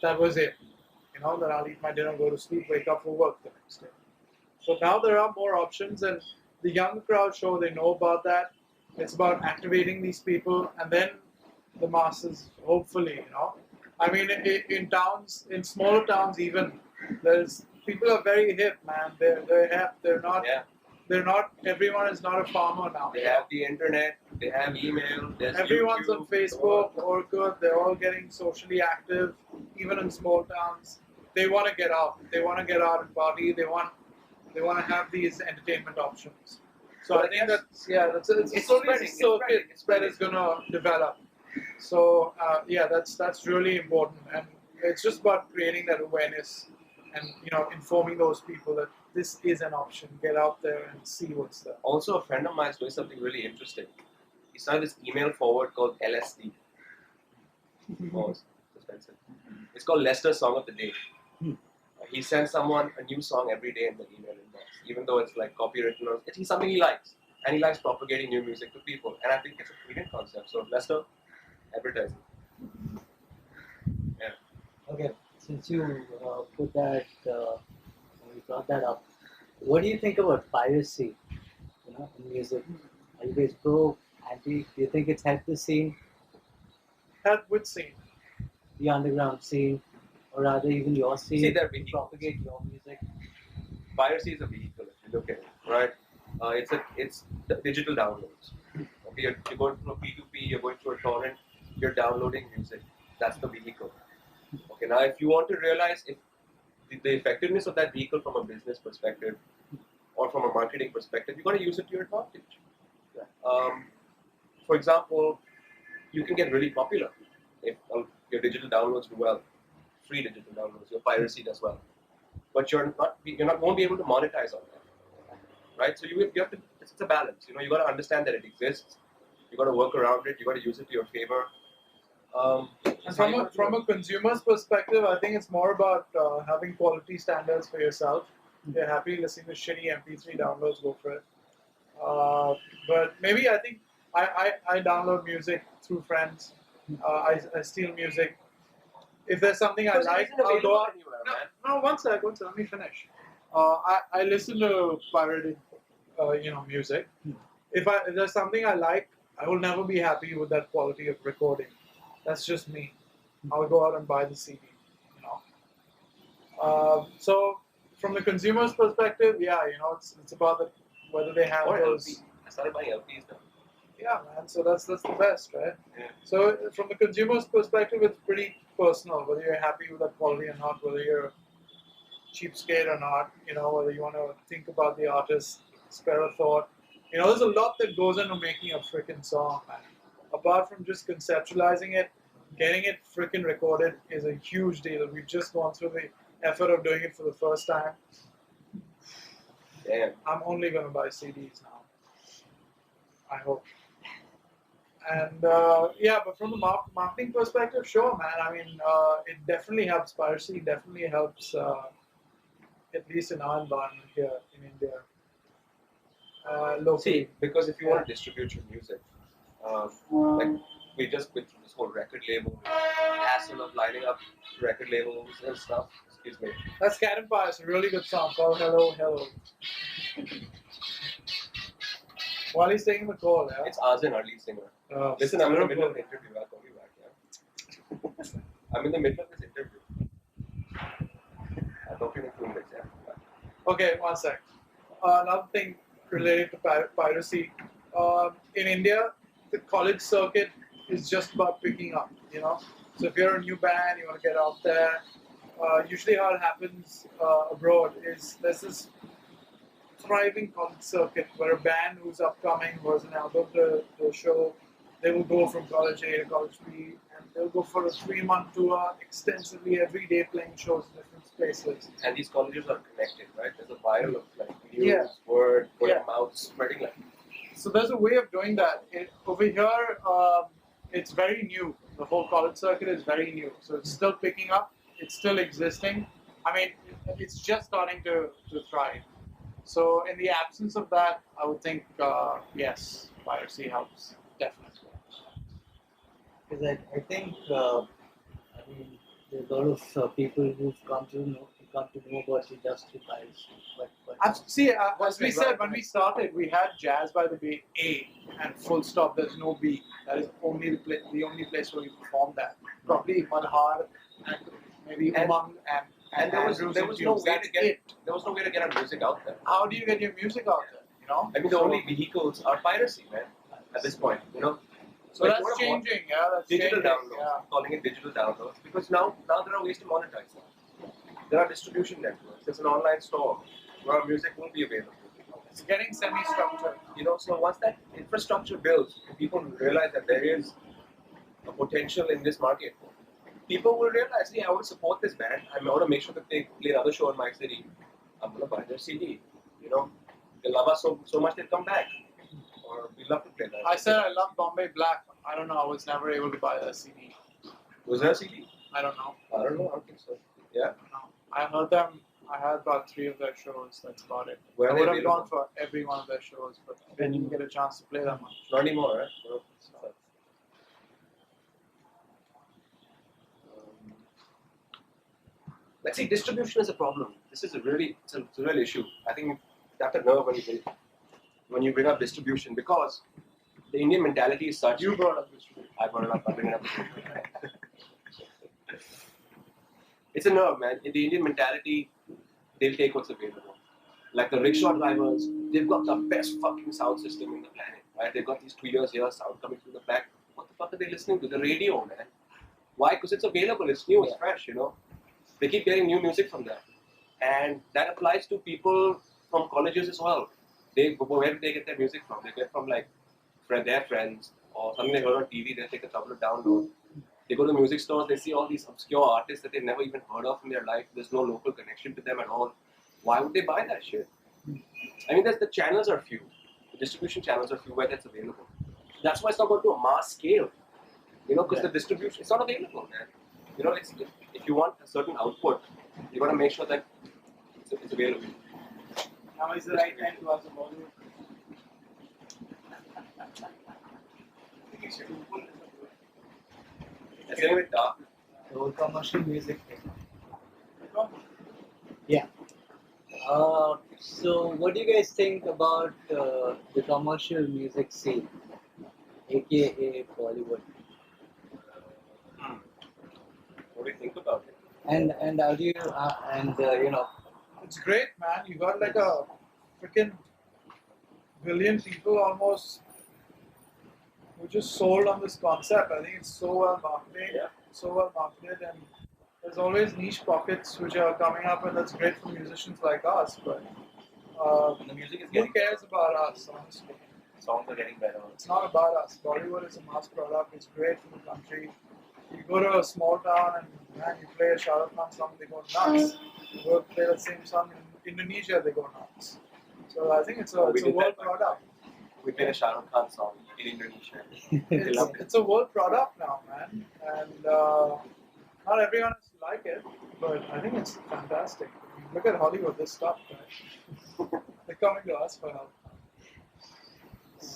S1: That was it. You know, then I'll eat my dinner, go to sleep, wake up for work the next day. So now there are more options, and the young crowd show they know about that. It's about activating these people, and then the masses, hopefully, you know. I mean, in towns, in smaller towns even, there's people are very hip, man. They're hip.
S3: Yeah.
S1: They're not. Everyone is not a farmer now.
S3: They have the internet. They have email. There's
S1: Everyone's
S3: YouTube,
S1: on Facebook, Orkut. They're all getting socially active, even in small towns. they want to get out. They want to get out and party. They want to have these entertainment options. So
S3: But
S1: I think
S3: yes,
S1: it's
S3: it's
S1: slowly
S3: spreading,
S1: the
S3: it's
S1: circuit
S3: spreading, it's
S1: that
S3: spreading.
S1: is going to develop. So that's really important, and it's just about creating that awareness and informing those people that this is an option. Get out there and see what's there.
S3: Also, a friend of mine is doing something really interesting. He started this email forward called LSD. Pause. Suspensive. It's called Lester's Song of the Day. He sends someone a new song every day in the email inbox, even though it's like copywritten or it's something he likes. And he likes propagating new music to people. And I think it's a brilliant concept. So Lester, advertising.
S4: Okay, since you put that, you brought that up, what do you think about piracy? In music. Are you guys pro, anti? Do you think it's helped the scene,
S1: Help with scene.
S4: the underground scene, or rather even your scene,
S3: See, they're
S4: to
S3: vehicles.
S4: propagate your music?
S3: Piracy is a vehicle if you look at it, right? It's the digital downloads. Okay, you're going through a P2P, you're going through a torrent, you're downloading music. That's the vehicle. Okay, now if you want to realize if the effectiveness of that vehicle from a business perspective or from a marketing perspective, you got to use it to your advantage. For example, you can get really popular if your digital downloads do well, free digital downloads, your piracy does well, but won't be able to monetize on that, right? So you have to. It's a balance. You got to understand that it exists. You got to work around it. You got to use it to your favor.
S1: And from a consumer's perspective, I think it's more about having quality standards for yourself. If you're happy listening to shitty MP3 downloads, go for it. But maybe I think I download music through friends. I steal music. If there's something I
S3: Because it
S1: like,
S3: isn't
S1: I'll go
S3: available
S1: out.
S3: anywhere, man.
S1: No, one sec, let me finish. I listen to pirated, music. If there's something I like, I will never be happy with that quality of recording. That's just me. I'll go out and buy the CD. So from the consumer's perspective, it's about whether they have
S3: Or
S1: those.
S3: LP. I started buying LPs now.
S1: Yeah, man. So that's the best, right?
S3: Yeah.
S1: So from the consumer's perspective, it's pretty personal. Whether you're happy with that quality or not, whether you're a cheapskate or not, whether you want to think about the artist, spare a thought. There's a lot that goes into making a freaking song, man. Apart from just conceptualizing it, getting it freaking recorded is a huge deal. We've just gone through the effort of doing it for the first time.
S3: Damn.
S1: I'm only going to buy CDs now. I hope. And but from the marketing perspective, sure, man. I mean, it definitely helps piracy. Definitely helps, at least in our environment here in India. Locally.
S3: See, because if you want to distribute your music, like we just went through this whole record label hassle of lining up record labels and stuff. Excuse me.
S1: That's Cat Empire. It's a really good song called Hello, Hello. While he's taking the call, yeah?
S3: It's Azin, our lead singer. Listen, I'm in the middle of the interview. I'll call you back, yeah? I'm in the middle of this interview. I'll talk to you in 2 minutes, yeah?
S1: Okay, one sec. Another thing related to piracy. In India, the college circuit is just about picking up, So if you're a new band, you want to get out there. Usually how it happens abroad is there's this thriving college circuit where a band who's upcoming, who has an album to show, they will go from college A to college B, and they'll go for a 3-month tour extensively every day playing shows in different places.
S3: And these colleges are connected, right? There's a viral of like news,
S1: Yeah.
S3: word
S1: Yeah.
S3: of mouth spreading like.
S1: So there's a way of doing that. Over here, it's very new. The whole college circuit is very new. So it's still picking up. It's still existing. I mean, it's just starting to thrive. So in the absence of that, I would think, yes, piracy helps, definitely.
S4: Because I think, there's a lot of people who've come to know about the industry piracy.
S1: See, as we said, when we started, we had Jazz by the Bay A and full stop. There's no B. That is only the only place where we performed that. Probably Malhar and maybe
S3: And-
S1: Umang
S3: And there was
S1: Andrews
S3: no
S1: and
S3: way
S1: Tunes.
S3: to
S1: That's
S3: get
S1: it.
S3: there was no way to get our music out there.
S1: How do you get your music out there?
S3: I mean, the
S1: So-
S3: only vehicles are piracy, man. At this point,
S1: So
S3: Like,
S1: that's
S3: what about
S1: changing. Yeah, that's
S3: digital
S1: changing.
S3: downloads.
S1: Yeah.
S3: I'm calling it digital downloads because now there are ways to monetize them. There are distribution networks. There's an online store where music will be available.
S1: It's getting semi-structured.
S3: You know, so once that infrastructure builds, people realize that there is a potential in this market. People will realize, hey, I want to support this band. I want to make sure that they play another show in my city. I'm going to buy their CD. You know, they love us so much they'll come back. Or we love to play that.
S1: I said I love Bombay Black. I don't know. I was never able to buy a CD.
S3: Was there a CD?
S1: I don't know.
S3: I don't know. I don't think so. Yeah.
S1: No. I heard them. I had about 3 of their shows. That's about it.
S3: Where
S1: I
S3: are
S1: would
S3: they
S1: have gone
S3: available?
S1: for every one of their shows, but I didn't get a chance to play that much.
S3: Not anymore, right? No. Let's see, distribution is a problem. This is a really, it's a real issue. I think you have to know when you bring up distribution, because the Indian mentality is such.
S1: You brought up distribution.
S3: I brought it up. I bring it up. It's a nerve, man. In the Indian mentality, they'll take what's available. Like the rickshaw drivers, they've got the best fucking sound system in the planet, right? They've got these tweeters here, sound coming through the back. What the fuck are they listening to? The radio, man. Why? Because it's available, it's new, it's fresh, you know. They keep getting new music from that. And that applies to people from colleges as well. Where do they get their music from? They get from like their friends or something they heard on TV, they take a couple of download. They go to music stores, they see all these obscure artists that they've never even heard of in their life. There's no local connection to them at all. Why would they buy that shit? I mean, the channels are few. The distribution channels are few where that's available. That's why it's not going to a mass scale. You know, because the distribution, it's not available, man. You know, if you want a certain output, you got to make sure that it's available.
S5: Now is the right time to ask about it.
S3: It's getting a bit dark.
S4: So commercial music. So what do you guys think about the commercial music scene, aka Bollywood?
S3: What do you think about it?
S4: And how do you you know,
S1: It's great, man. You got like a freaking billion people almost who just sold on this concept. I think it's so well marketed, and there's always niche pockets which are coming up, and that's great for musicians like us. But
S3: The music is
S1: who
S3: getting
S1: cares about us, honestly?
S3: songs are getting better.
S1: It's not about us. Bollywood is a mass product. It's great for the country. You go to a small town and man, you play a Shah Rukh Khan song, they go nuts. You go play the same song in Indonesia, they go nuts. So I think it's a
S3: We did
S1: world
S3: that.
S1: product.
S3: We played a Shah Rukh Khan song in Indonesia. They loved it.
S1: It's a world product now, man. And not everyone has to like it, but I think it's fantastic. Look at Hollywood, this stuff, right? They're coming to us for help.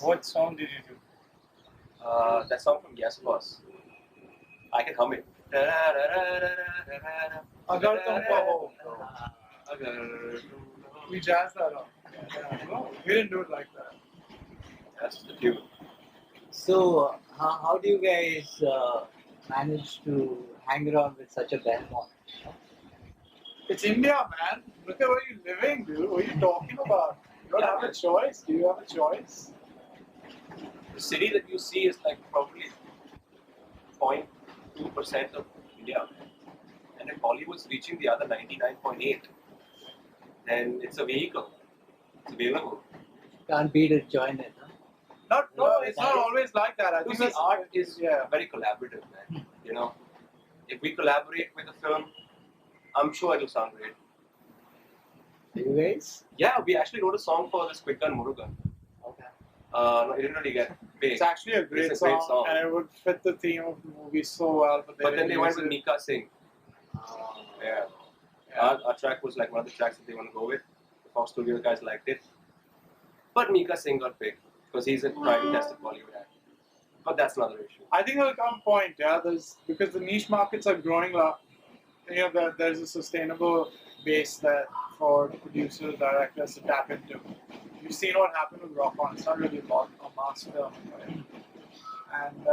S5: What song did you do?
S3: That song from Yes Boss. I can hum it.
S1: Agar Tum Kaho. We jazzed that up. No, we didn't do it like that.
S3: That's the tune.
S4: so how do you guys manage to hang around with such a behemoth?
S1: It's India, man. Look at where you're living, dude. What are you talking about? You don't have a choice. Do you have a choice?
S3: The city that you see is like probably 0.2% of India. And if Bollywood's reaching the other 99.8, then it's a vehicle. It's available.
S4: Can't beat it, join it. Huh?
S1: No, it's not always like that. I
S3: You
S1: think
S3: see,
S1: that's
S3: art is
S1: yeah.
S3: very collaborative, man. You know, if we collaborate with a film, I'm sure it'll sound great.
S4: You guys?
S3: Yeah, we actually wrote a song for this Quick Gun Murugan.
S4: Okay.
S3: No, it didn't really get big.
S1: It's actually a great,
S3: It's a great
S1: song,
S3: song.
S1: and it would fit the theme of the movie so well. But
S3: But then they went with
S1: it.
S3: Mika Singh. Yeah. Our track was like one of the tracks that they want to go with. The Fox Studio guys liked it. But Mika Singh got picked because he's a tried and tested Bollywood actor. But that's another issue.
S1: I think there'll come a point, yeah. Because the niche markets are growing. There's a sustainable base that for producers, directors to tap into. You've seen what happened with Rock On. It's not really about a mass film, right? And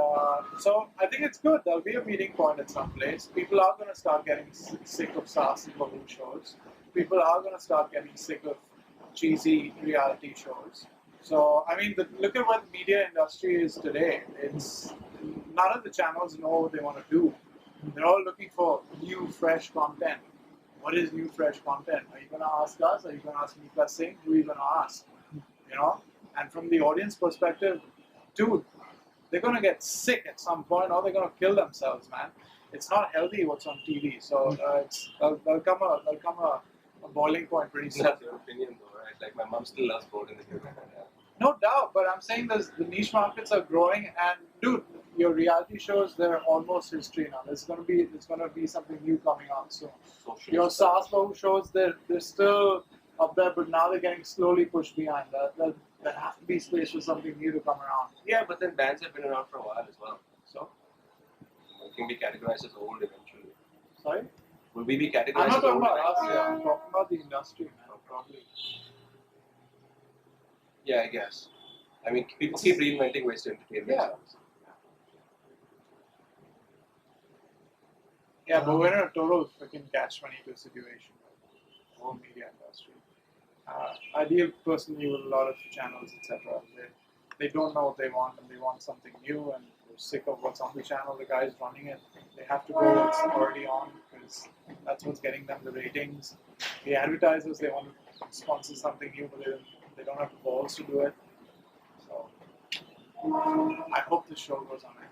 S1: so I think it's good. There'll be a meeting point at some place. People are going to start getting sick of stars and balloon shows. People are going to start getting sick of cheesy reality shows. So, I mean, look at what the media industry is today. It's none of the channels know what they want to do. They're all looking for new, fresh content. what is new, fresh content? Are you going to ask us? Are you going to ask Mika Singh? Who are you going to ask? You know? And from the audience perspective, dude, they're going to get sick at some point or they're going to kill themselves, man. It's not healthy what's on TV. So there'll come a boiling point pretty soon.
S3: That's your opinion, though, right? Like my mom still loves Golden Review.
S1: No doubt, but I'm saying the niche markets are growing, and dude, your reality shows, they're almost history now. There's gonna be something new coming out soon. Your SaaS shows, they're still up there, but now they're getting slowly pushed behind. There has to be space for something new to come around.
S3: Yeah, but then bands have been around for a while as well.
S1: So,
S3: It can be categorized as old eventually.
S1: sorry,
S3: Will we be categorized
S1: I'm not
S3: as
S1: talking
S3: old
S1: about us.
S3: eventually?
S1: Yeah, I'm talking about the industry, man. Probably.
S3: Yeah, I guess. I mean, people keep reinventing ways to entertain
S1: Yeah.
S3: themselves.
S1: Yeah, but we're in a total freaking catch-22 situation. The whole media industry. I deal personally with a lot of channels, etc. They don't know what they want, and they want something new, and they're sick of what's on the channel. The guys running it, they have to go what's already on because that's what's getting them the ratings. The advertisers, they want to sponsor something new, but they don't have the balls to do it. So I hope the show goes on air.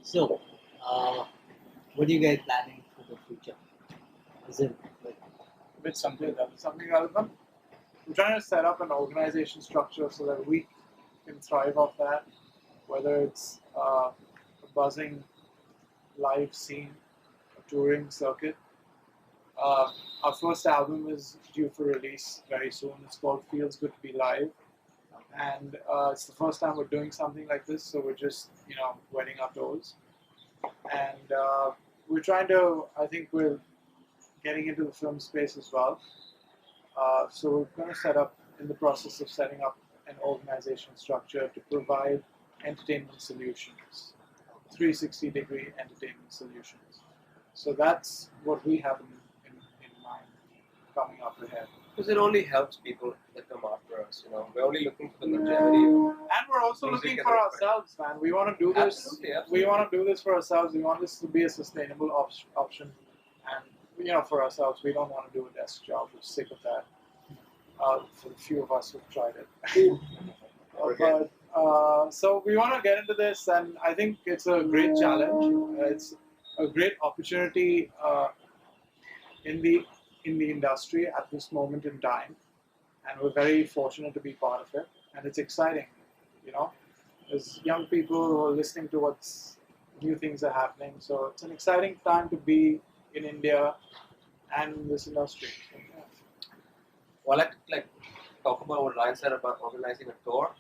S4: So, what are you guys planning for the future? Is it like
S1: With something relevant. We're trying to set up an organization structure so that we can thrive off that, whether it's a buzzing live scene, a touring circuit. Our first album is due for release very soon. It's called Feels Good to Be Live. And it's the first time we're doing something like this, so we're just, wetting our toes. And we're trying to, I think we're getting into the film space as well. So we're going to in the process of setting up an organization structure to provide entertainment solutions, 360-degree entertainment solutions. So that's what we have in mind coming up ahead.
S3: Because it only helps people that come after us, We're only looking for the longevity.
S1: And we're also
S3: Music
S1: looking
S3: as
S1: for
S3: a
S1: ourselves, man. We want to do this.
S3: Absolutely.
S1: We want to do this for ourselves. We want this to be a sustainable option, and for ourselves, we don't want to do a desk job. We're sick of that. For the few of us who've tried it. So we want to get into this, and I think it's a great challenge. It's a great opportunity in the industry at this moment in time, and we're very fortunate to be part of it. And it's exciting, There's young people who are listening to what's new things are happening. So it's an exciting time to be in India and in this industry. So, yeah.
S3: Well, I'd like to talk about what Ryan said about organizing a tour.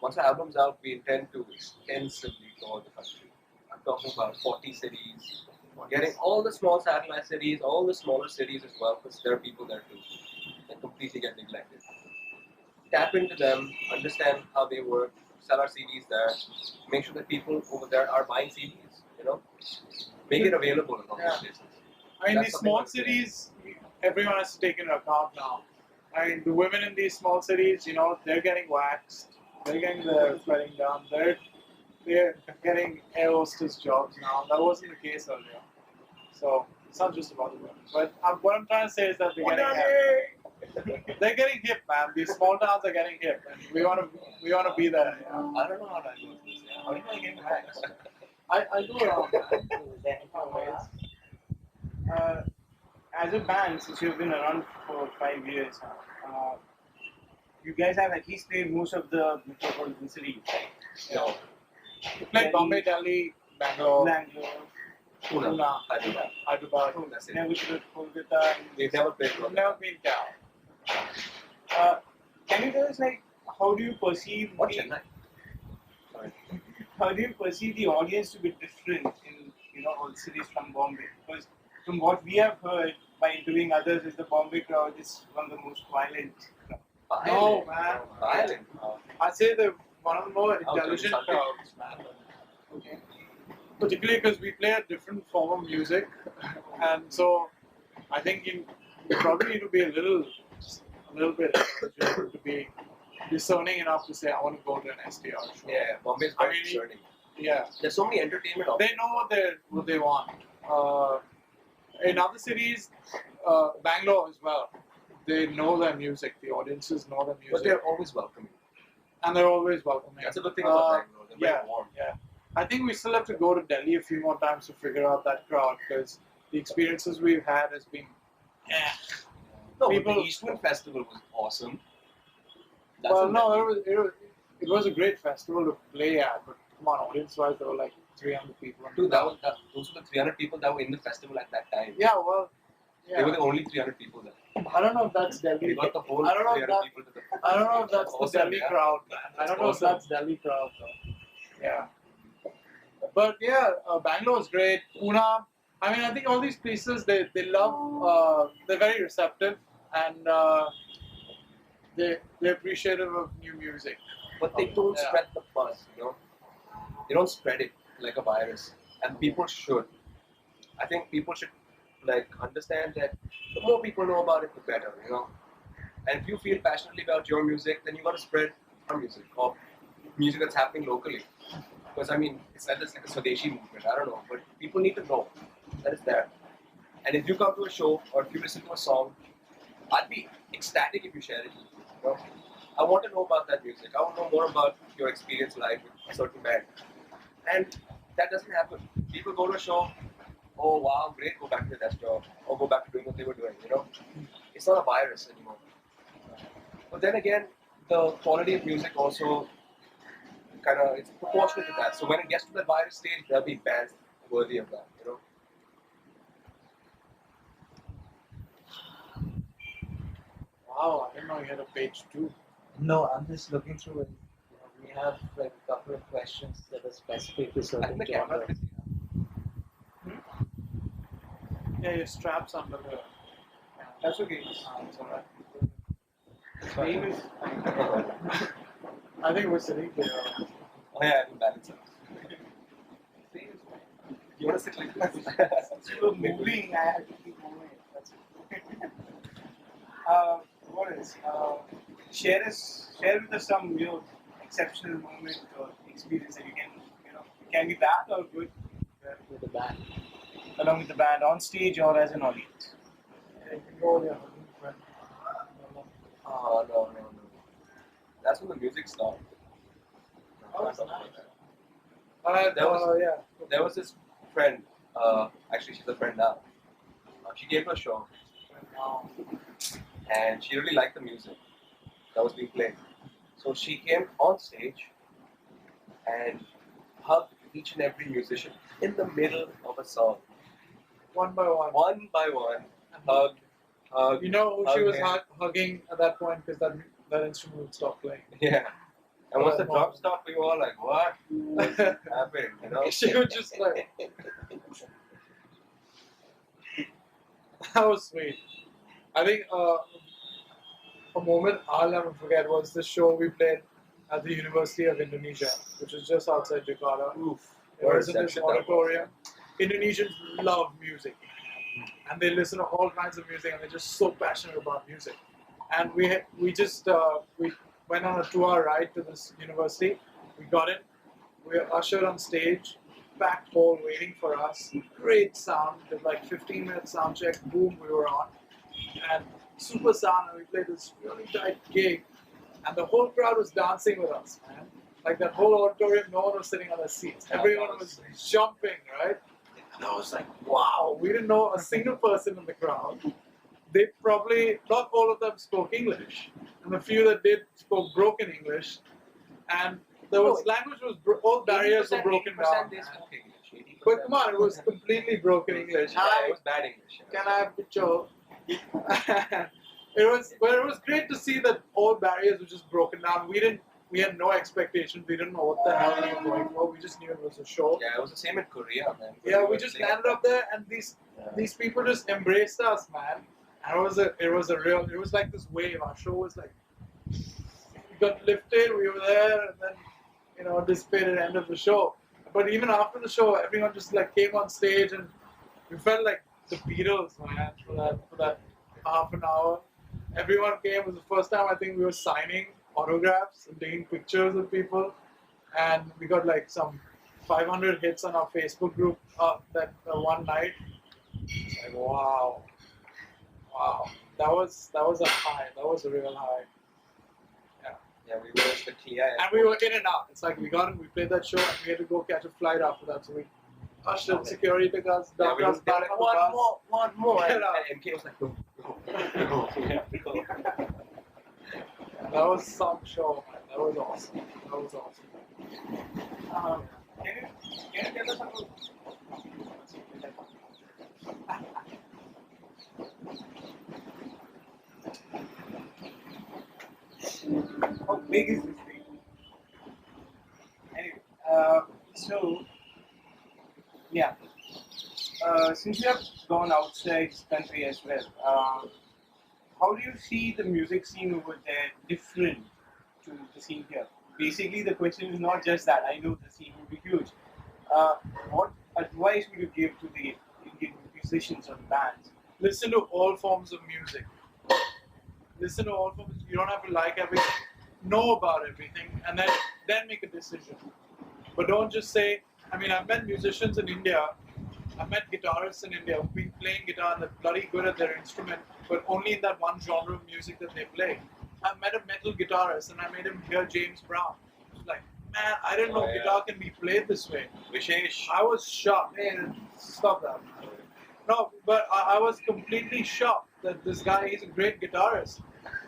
S3: Once the album's out, we intend to extensively tour the country. I'm talking about 40 cities, getting all the small satellite cities, all the smaller cities as well, because there are people there too that completely get neglected. Tap into them, understand how they work, sell our CDs there, make sure that people over there are buying CDs, Make it available in all these places.
S1: I mean,
S3: That's
S1: these
S3: something
S1: small
S3: I'm doing.
S1: cities, everyone has to take into account now. I mean, the women in these small cities, they're getting waxed, they're getting their sweating done, they're getting air hostess jobs now. That wasn't the case earlier. So it's not just about the women. But what I'm trying to say is that they're getting hip. They're getting hip, man. These small towns are getting hip, and we want to be there. Yeah.
S3: I don't know how to do this. How do I get waxed?
S1: I do around that.
S5: As a band, since you've been around for 5 years now, you guys have at least played most of the metropolitan cities, right?
S3: No.
S1: We played Bombay, Delhi, Bangalore,
S5: Bangalore,
S3: Pune.
S1: Pune,
S3: Hyderabad.
S1: Hyderabad.
S3: That's it.
S5: never to Kolkata.
S3: We've never played
S1: We've
S3: Kolkata.
S1: never been down.
S5: Can you tell us, how do you perceive
S3: Or
S5: the,
S3: Chennai. Sorry.
S5: how do you perceive the audience to be different in all cities from Bombay? Because from what we have heard by interviewing others, is the Bombay crowd is one of the most violent.
S1: No, man.
S3: Violent.
S1: I'd say they're one of the more
S3: Oh,
S1: intelligent
S3: sorry.
S1: crowds, man. Okay. Particularly because we play a different form of music, and so I think you probably need to be a little bit intelligent to be discerning enough to say I want to go to an STR show.
S3: Yeah, Bombay is
S1: I
S3: very
S1: mean,
S3: discerning.
S1: Yeah.
S3: There's so many entertainment options.
S1: They know what they want. In other cities, Bangalore as well, they know their music. The audiences know their music,
S3: But they're always welcoming.
S1: and they're always welcoming.
S3: That's a good thing about Bangalore. They're
S1: yeah,
S3: very warm.
S1: yeah. I think we still have to go to Delhi a few more times to figure out that crowd because the experiences we've had has been.
S3: No,
S1: People-
S3: but the Eastwood Festival was awesome.
S1: Well,
S3: in
S1: no,
S3: Delhi.
S1: it was a great festival to play at, but come on, audience-wise, there were like 300 people.
S3: Dude, those were the 300 people that were in the festival at that time.
S1: Yeah, well,
S3: They were
S1: yeah.
S3: the only 300 people there.
S1: I don't know if that's
S3: We
S1: Delhi.
S3: got the whole
S1: I don't know if
S3: 300
S1: that-
S3: people to the.
S1: I don't know if that's
S3: Awesome,
S1: the Delhi
S3: yeah.
S1: crowd, man. I
S3: That's
S1: don't know
S3: awesome.
S1: if that's Delhi crowd, though. Yeah. But yeah, Bangalore is great. Pune. I mean, I think all these places they love. They're very receptive and they're appreciative of new music.
S3: But they don't
S1: Yeah.
S3: spread the buzz, you know. They don't spread it like a virus, and people should. I think people should like understand that the more people know about it, the better, you know. And if you feel passionately about your music, then you got to spread our music or music that's happening locally. Because I mean, it's like a Swadeshi movement. I don't know, but people need to know that it's there. And if you come to a show or if you listen to a song, I'd be ecstatic if you share it. You know? I want to know about that music. I want to know more about your experience live with a certain band. And that doesn't happen. People go to a show, oh wow, great, go back to their desk job, or go back to doing what they were doing, you know? It's not a virus anymore. But then again, the quality of music also kind of, it's proportionate to that. So when it gets to the virus stage, there'll be bands worthy of that, you know?
S1: Wow, I didn't know you had a page 2.
S4: No, I'm just looking through it. We have like a couple of questions that are specific to
S3: I
S4: certain
S3: think the camera
S4: genres.
S1: Yeah, your straps under the.
S5: That's okay.
S1: It's alright.
S5: Name is
S1: I think we're sitting here.
S3: Oh yeah, I can balance it. You want to sit like this?
S5: you were moving. I had to keep moving. That's it. What else? Share with us some exceptional moment or experience that you can it can be bad or good
S4: With the band.
S5: along with the band on stage or as an audience.
S1: Yeah, you can go, yeah. friend.
S3: Oh no. That's when the music stopped.
S1: Oh, that's nice.
S3: There was-
S1: Yeah.
S3: There was this friend, actually she's a friend now. She came to a show and she really liked the music that was being played. So she came on stage and hugged each and every musician in the middle of a song.
S1: One by one.
S3: One by one, hugged.
S1: You know who she was
S3: Okay.
S1: hugging at that point because that instrument would stop playing.
S3: Yeah. And once the drum stopped, we were all like, what happened? You know?
S1: She was just like, that was sweet. I think a moment I'll never forget was the show we played at the University of Indonesia, which is just outside Jakarta.
S3: Oof.
S1: It was in this
S3: reception that was.
S1: auditorium. Indonesians love music, and they listen to all kinds of music, and they're just so passionate about music. And we went on a 2-hour ride to this university. We got in. We were ushered on stage, packed hall waiting for us. Great sound. Did like 15-minute sound check. Boom, we were on. And super sound, and we played this really tight gig. And the whole crowd was dancing with us, man. Like that whole auditorium, no one was sitting on their seats. Everyone was jumping, right? And I was like, wow, we didn't know a single person in the crowd. They probably, not all of them spoke English. And the few that did spoke broken English. And there was language all barriers were broken
S3: 80%
S1: down.
S3: they
S1: man.
S3: spoke English. 80%.
S1: But come on, it was completely broken English.
S3: Yeah,
S1: Hi,
S3: it was bad English.
S1: can I have picture? It was great to see that all barriers were just broken down. We had no expectations. We didn't know what the hell we were going for. We just knew it was a show.
S3: Yeah, it was the same in Korea, man.
S1: Yeah, we just landed up there, and these people just embraced us, man. And it was like this wave. Our show was like, we got lifted. We were there, and then dissipated. End of the show. But even after the show, everyone just like came on stage, and we felt like the Beatles, man, for that half an hour. Everyone came. It was the first time I think we were signing autographs and taking pictures of people, and we got like some 500 hits on our Facebook group that one night. It's like wow, wow, that was a high. That was a real high.
S3: Yeah, we were at the TI.
S1: And we were in and out. It's like we got in, we played that show, and we had to go catch a flight after that. So we ushered security took us,
S3: Yeah,
S1: dumped
S3: we
S1: us
S3: just
S1: back
S3: like,
S1: on the
S3: one
S1: bus.
S3: more, one more.
S1: Get
S3: And,
S1: out.
S3: and MK was like, no, no, no.
S1: That was some show, man. That was awesome. That was awesome.
S5: Can you tell us about? How big is this thing? Anyway, so yeah, since you have gone outside this country as well, how do you see the music scene over there different to the scene here? Basically, the question is not just that. I know the scene will be huge. What advice would you give to the Indian musicians or bands?
S1: Listen to all forms of music. Listen to all forms. You don't have to like everything. Know about everything, and then make a decision. But don't just say. I mean, I've met musicians in India. I've met guitarists in India who've been playing guitar and they're bloody good at their instrument, but only in that one genre of music that they play. I met a metal guitarist and I made him hear James Brown. He was like, man, I didn't know
S3: Oh, yeah.
S1: guitar can be played this way.
S3: Vishesh.
S1: I was shocked. Man, stop that. No, but I was completely shocked that this guy, he's a great guitarist.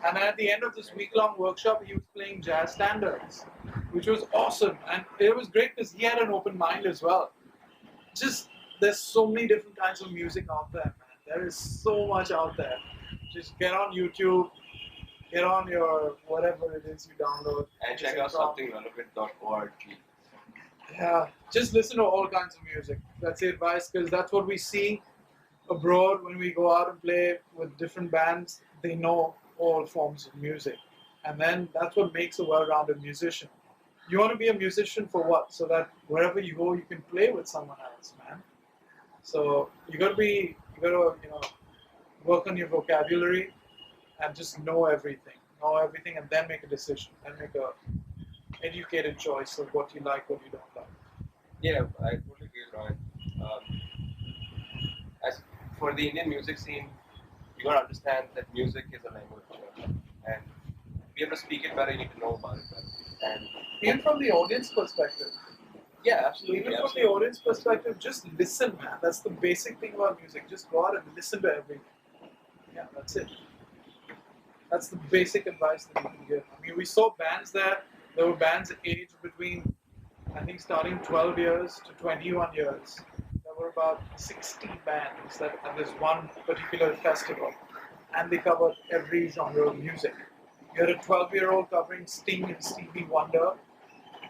S1: And at the end of this week-long workshop, he was playing jazz standards, which was awesome. And it was great because he had an open mind as well. Just, there's so many different kinds of music out there, man. There is so much out there. Just get on YouTube, get on your whatever it is you download.
S3: And check
S1: music
S3: out
S1: from.
S3: somethingrelevant.org.
S1: Yeah, just listen to all kinds of music. That's the advice because that's what we see abroad when we go out and play with different bands. They know all forms of music, and then that's what makes a well-rounded musician. You want to be a musician for what? So that wherever you go, you can play with someone else, man. So you gotta work on your vocabulary and just know everything, and then make a decision, then make a educated choice of what you like, what you don't like.
S3: Yeah, I totally agree, Ryan. As for the Indian music scene, you gotta understand that music is a language, and to be able to speak it better, you need to know about it better. And
S1: Even from the audience perspective,
S3: yeah, absolutely.
S1: even from the
S3: absolutely.
S1: audience perspective, just listen, man. That's the basic thing about music. Just go out and listen to everything. Yeah, that's it. That's the basic advice that you can give. I mean, we saw bands there. There were bands aged between, I think, starting 12 years to 21 years. There were about 60 bands that at this one particular festival, and they covered every genre of music. You had a 12-year-old covering Sting and Stevie Wonder.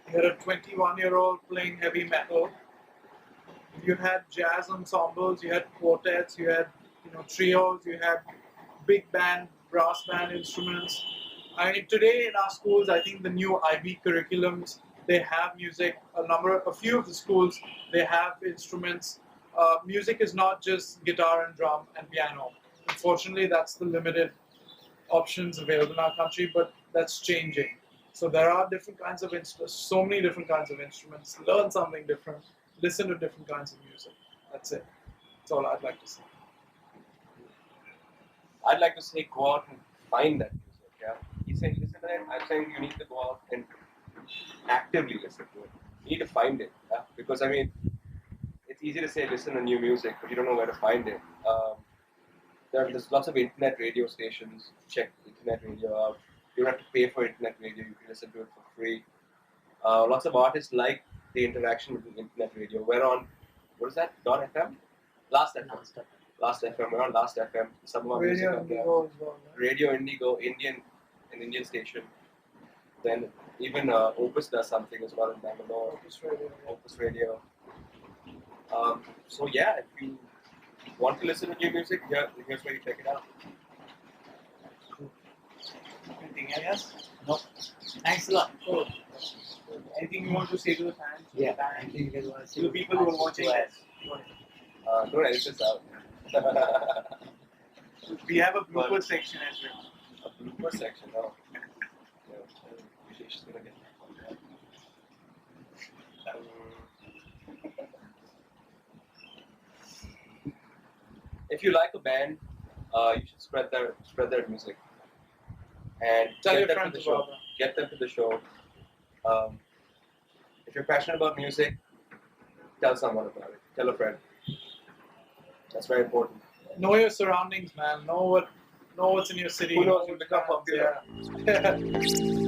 S1: You had a 21-year-old playing heavy metal. You had jazz ensembles. You had quartets. You had trios. You had big band, brass band instruments. I mean, today in our schools, I think the new IB curriculums, they have music. A few of the schools, they have instruments. Music is not just guitar and drum and piano. Unfortunately, that's the limited options available in our country, but that's changing. So there are different kinds of instruments, so many different kinds of instruments. Learn something different. Listen to different kinds of music. That's it. That's all I'd like to say.
S3: I'd like to say go out and find that music. Yeah, he's saying listen to it. I'm saying you need to go out and actively listen to it. You need to find it. Yeah? Because I mean, it's easy to say listen to new music, but you don't know where to find it. There's lots of internet radio stations. Check internet radio out. You don't have to pay for internet radio. You can listen to it for free. Lots of artists like the interaction with the internet radio. We're on, what is that? .fm? Last FM. Last FM. We're on Last FM. Some of our music
S1: Radio
S3: up there.
S1: Indigo as well. Man.
S3: Radio Indigo, an Indian station. Then even Opus does something as well in Bangalore.
S1: Opus Radio.
S3: Opus Radio. So yeah, if you want to listen to new music, here's where you check it out.
S5: Anything else?
S4: No. Thanks a lot.
S5: Oh. Anything you want to say to the fans? To
S4: Yeah,
S5: the band,
S4: I think you guys want to see
S5: to the people who are watching
S4: us.
S5: this?
S3: Don't edit this out.
S5: We have a blooper section as well.
S3: A blooper section. Oh. Yeah. She's gonna get that. If you like a band, you should spread their music and
S1: Tell
S3: get
S1: your
S3: them to
S1: friends
S3: the show.
S1: about them.
S3: Get them to the show. If you're passionate about music, tell someone about it. Tell a friend. That's very important.
S1: Know your surroundings, man. Know what's in your city.
S3: Who knows,
S1: Know
S3: you'll
S1: which
S3: become
S1: bands,
S3: popular.
S1: Yeah.